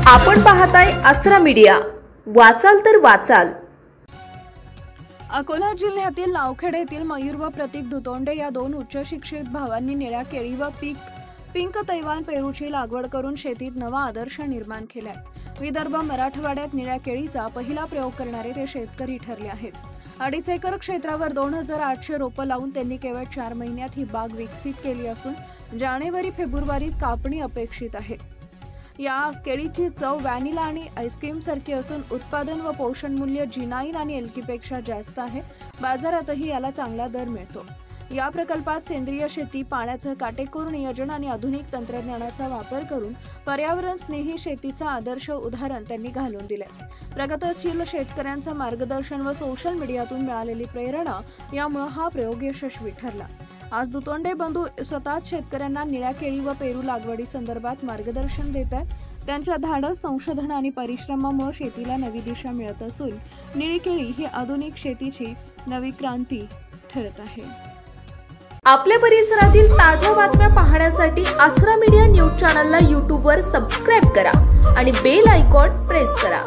आपण पाहताय आसरा मीडिया, वाचाल तर वाचाल। अकोला जिल्ह्यातील लावखेड येथील मयूर व प्रतीक दुतोंडे या दोन उच्च शिक्षित भावांनी निळ्या केळी व पिंक तैवान पेरूची लागवड करून शेतीत नवा आदर्श निर्माण केलाय। विदर्भ मराठवाड्यात निळ्या केळीचा पहिला प्रयोग करणारे ते शेतकरी ठरले आहेत। 2.5 एकर क्षेत्रावर 2800 रोपं लावून त्यांनी केवळ 4 महिन्यात ही बाग विकसित केली असून जानेवारी-फेब्रुवारीत कापणी अपेक्षित आहे। या केळीची चव व्हॅनिला आणि आईस्क्रीम सारखी असून उत्पादन व पोषण मूल्य G9 आणि LK पेक्षा जास्त आहे। बाजारातही याला चांगला दर मिळतो। या प्रकल्पात सेंद्रिय शेती, पाण्याचं काटेकोर नियोजन आणि आधुनिक तंत्रज्ञानाचा वापर करून पर्यावरण स्नेही शेतीचा आदर्श उदाहरण त्यांनी घालून दिले। प्रगतशील शेतकऱ्यांचं मार्गदर्शन व सोशल मीडियातून मिळालेली प्रेरणा यामुळे हा प्रयोग यशस्वी ठरला। आज दुतोंडे बंधू स्वतः शेतकऱ्यांना निळ्या केळी व पेरू लागवडी संदर्भात मार्गदर्शन देत आहेत। त्यांच्या धाडस, संशोधन आणि परिश्रमामुळे शेतीला नवी दिशा मिळत असून निळी केळी ही आधुनिक शेतीची नवी क्रांती ठरत आहे। आपल्या परिसरातील ताज्या बातम्या पाहण्यासाठी आसरा मीडिया न्यूज चॅनलला YouTube वर सबस्क्राइब करा आणि बेल आयकॉन प्रेस करा।